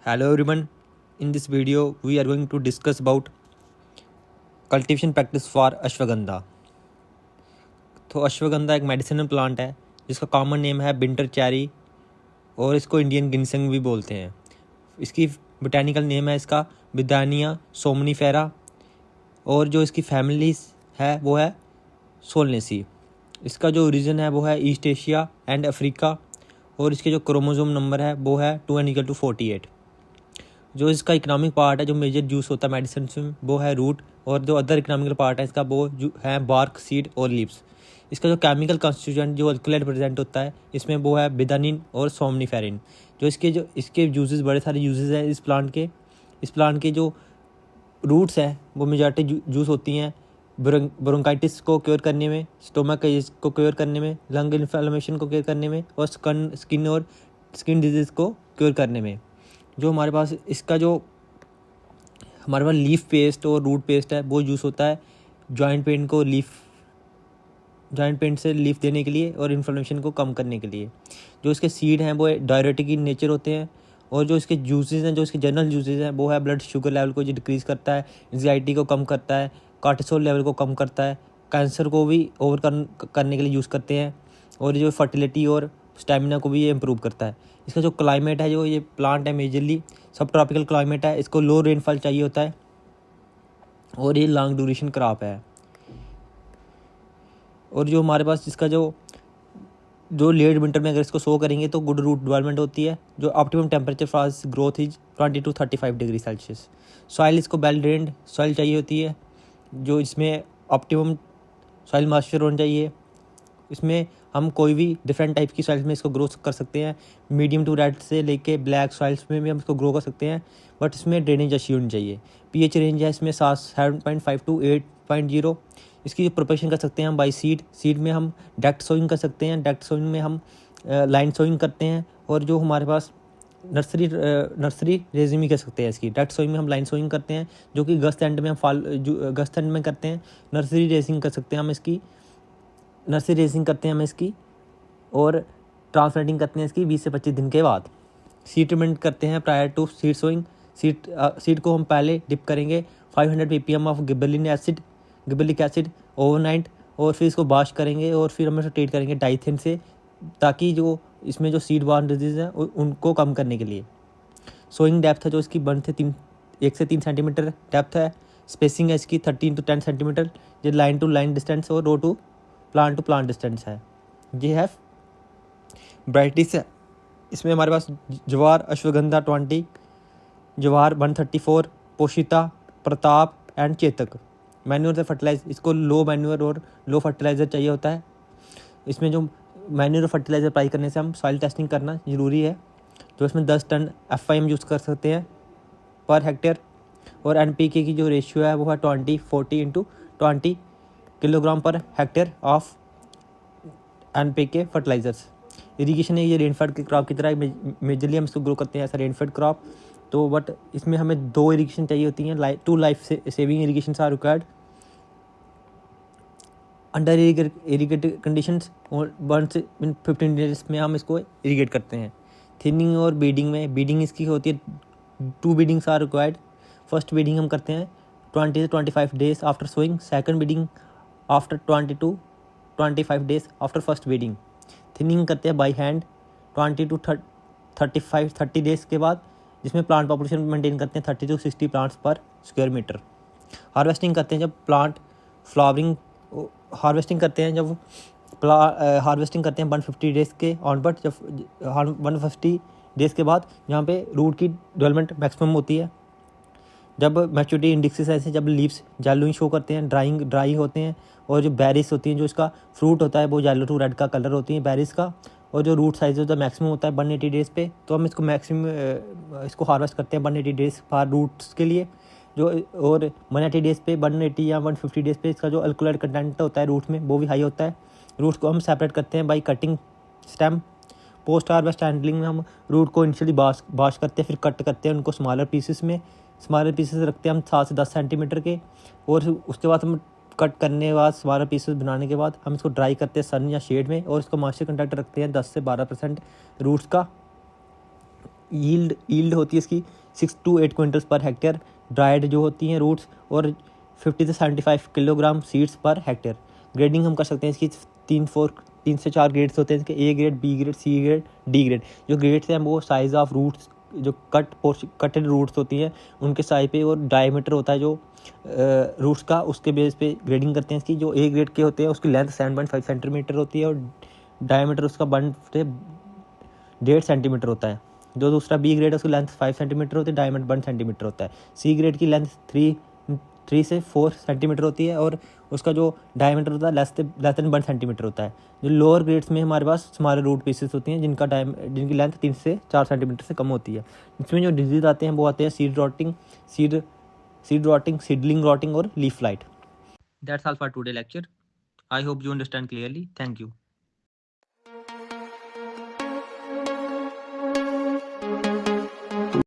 Hello everyone. In this video, we are going to discuss about cultivation practice for ashwagandha. तो अश्वगंधा एक medicinal plant है जिसका common name है winter cherry और इसको इंडियन गिनसंग भी बोलते हैं. इसकी बोटैनिकल नेम है इसका विदानिया सोमनीफेरा और जो इसकी फैमिली है वो है सोलनेसी. इसका जो ओरिजिन है वो है ईस्ट एशिया एंड अफ्रीका और इसके जो क्रोमोसोम नंबर है वो है 2n=48. जो इसका इकोनॉमिक पार्ट है, जो मेजर जूस होता है मेडिसिन में, वो है रूट, और जो अदर इकोनॉमिकल पार्ट है इसका वो है बार्क, सीड और लीव्स. इसका जो केमिकल कॉन्स्टिट्यूएंट जो अल्कलॉइड प्रेजेंट होता है इसमें वो है बिदानिन और सोमनीफेरिन. जो इसके यूजेस, बड़े सारे यूजेस हैं इस प्लांट के जो रूट्स हैं वो मेजॉरिटी जूस होती हैं ब्रोंकाइटिस को क्योर करने में, स्टोमक को क्योर करने में, लंग इन्फ्लेमेशन को क्योर करने में और स्किन डिजीज़ को क्योर करने में. जो हमारे पास लीफ पेस्ट और रूट पेस्ट है वो यूज़ होता है जॉइंट पेन से लीफ देने के लिए और इन्फ्लेमेशन को कम करने के लिए. जो इसके सीड हैं वो डायरेटिक इन नेचर होते हैं और जो इसके जूसेस हैं, जो इसके जनरल जूसेस हैं वो है ब्लड शुगर लेवल को जो डिक्रीज़ करता है, एंजाइटी को कम करता है, कार्टिसोल लेवल को कम करता है, कैंसर को भी ओवरकम करने के लिए यूज़ करते हैं और जो फर्टिलिटी और स्टेमिना को भी ये इम्प्रूव करता है. इसका जो क्लाइमेट है, जो ये प्लांट है मेजरली सब ट्रॉपिकल क्लाइमेट है. इसको लो रेनफॉल चाहिए होता है और ये लॉन्ग ड्यूरेशन क्रॉप है. और जो हमारे पास इसका जो लेट विंटर में अगर इसको सो करेंगे तो गुड रूट डेवलपमेंट होती है. जो optimum temperature for growth is 20 to 35 degree Celsius. Soil इसको वेल ड्रेन्ड सॉइल चाहिए होती है. जो इसमें ऑप्टिमम सॉइल मॉइस्चर होना चाहिए. इसमें हम कोई भी डिफरेंट टाइप की सॉइल्स में इसको ग्रो कर सकते हैं. मीडियम टू रेड से लेके ब्लैक सॉइल्स में भी हम इसको ग्रो कर सकते हैं, बट इसमें ड्रेनेज अच्छी होनी चाहिए. पीएच रेंज है इसमें 7.5 to 8.0. इसकी प्रोपेगेशन कर सकते हैं हम बाई सीड में हम डायरेक्ट सोइंग कर सकते हैं. डायरेक्ट सोइंग में हम लाइन सोइंग करते हैं और जो हमारे पास नर्सरी रेजिंग भी कर सकते हैं. इसकी डायरेक्ट सोइंग में हम लाइन सोइंग करते हैं जो कि गस्त एंड में करते हैं. नर्सरी रेजिंग कर सकते हैं हम इसकी और ट्रांसप्लांटिंग करते हैं इसकी 20 से 25 दिन के बाद. सीड ट्रीटमेंट करते हैं prior to seed sowing. Seed को हम पहले डिप करेंगे 500 ppm of gibberellic acid overnight और फिर इसको वॉश करेंगे और फिर हम इसको ट्रीट करेंगे डाइथेन से, ताकि जो इसमें जो सीड बॉर्न डिजीज़ हैं उनको कम करने के लिए. सोइंग डेप्थ है जो इसकी 1 से 3 सेंटीमीटर डेप्थ है. स्पेसिंग है इसकी 13 to 10 सेंटीमीटर. ये लाइन टू लाइन डिस्टेंस और रो टू प्लांट डिस्टेंस है. ये है ब्राइटिस है. इसमें हमारे पास जवार अश्वगंधा 20, जवार 134, पोशिता, प्रताप एंड चेतक. मैन्योर से फर्टिलाइज, इसको लो मैन्योर और लो फर्टिलाइज़र चाहिए होता है. इसमें जो मैन्योर और फर्टिलाइज़र अप्लाई करने से हम सॉइल टेस्टिंग करना ज़रूरी है. तो इसमें 10 टन FIM यूज़ कर सकते हैं पर हेक्टेयर और NPK की जो रेशियो है वो है 40 kilogram per hectare of NPK fertilisers. Irrigation है ये रेनफेड की क्रॉप की तरह मेजरली हम इसको ग्रो करते हैं ऐसा रेनफेड क्रॉप. तो बट इसमें हमें 2 इरीगेशन चाहिए होती हैं. 2 life saving irrigation are required. Under irrigated conditions 15 days में हम इसको इरीगेट करते हैं. थिनिंग और बीडिंग इसकी होती है 2 weedings are required. First weeding हम करते हैं 20 से 25 days after sowing. Second weeding after 20 to 25 days after first weeding. Thinning करते हैं बाई हैंड 20 to 30 डेज के बाद, जिसमें प्लांट पॉपुलेशन मेंटेन करते हैं 30 to 60 प्लांट्स पर स्क्वायर मीटर. हार्वेस्टिंग करते हैं जब प्लांट फ्लावरिंग. हार्वेस्टिंग करते हैं 150 डेज़ के ऑनवर्ड, जब 150 डेज़ के बाद जहाँ पे रूट की डेवलपमेंट मैक्सिमम होती है. जब मैच्योरिटी इंडिक्सेस ऐसे, जब लीव्स येलोइंग शो करते हैं, ड्राई होते हैं और जो बेरीज होती हैं, जो इसका फ्रूट होता है वो येलो टू रेड का कलर होती है बेरीज का, और जो रूट साइज होता है मैक्सिमम होता है 180 डेज़ पे. तो हम इसको हार्वेस्ट करते हैं 180 डेज़ फॉर रूट्स के लिए. जो और 180 डेज़ पे 180 या 150 डेज़ पे इसका जो अल्कोहल कंटेंट होता है रूट में वो भी हाई होता है. रूट्स को हम सेपरेट करते हैं by cutting stem. Post harvest handling में हम रूट को इनिशियली वॉश करते हैं, फिर कट करते हैं उनको स्मॉलर पीसेस रखते हैं हम 7 से 10 सेंटीमीटर के. और उसके बाद हम कट करने के बाद स्मॉलर पीसेस बनाने के बाद हम इसको ड्राई करते हैं सन या शेड में और इसको मॉइस्चर कंटेंट रखते हैं 10 से 12% रूट्स का. यील्ड होती है इसकी 6 to 8 quintals per hectare. Dried जो होती हैं रूट्स, और 50 से 75 kilogram seeds per hectare. Grading हम कर सकते हैं इसकी 3 से 4 ग्रेड्स होते हैं इसके, A grade, B grade, C grade, D grade. जो ग्रेड्स हैं वो साइज़ ऑफ रूट्स, जो कटेड रूट्स होती हैं उनके साइज पे, और डायमीटर होता है जो रूट्स का, उसके बेस पे ग्रेडिंग करते हैं इसकी। जो ए ग्रेड के होते हैं उसकी लेंथ 7.5 सेंटीमीटर होती है, और डायमीटर उसका 1.5 सेंटीमीटर होता है। जो दूसरा बी ग्रेड है उसकी लेंथ 5 सेंटीमीटर होती है, डायमीटर 1 सेंटीमीटर होता है। सी ग्रेड की लेंथ 3 से 4 सेंटीमीटर होती है, और उसका जो डायमीटर होता है लेस देन 1 सेंटीमीटर होता है। जो लोअर ग्रेड्स में हमारे पास स्मॉलर रूट पीसेस होती हैं जिनकी लेंथ 3 से 4 सेंटीमीटर से कम होती है। इसमें जो डिजीज़ आते हैं वो आते हैं सीड रॉटिंग, सीडलिंग रॉटिंग और leaf flight. That's all for today lecture. I hope you understand clearly. Thank you.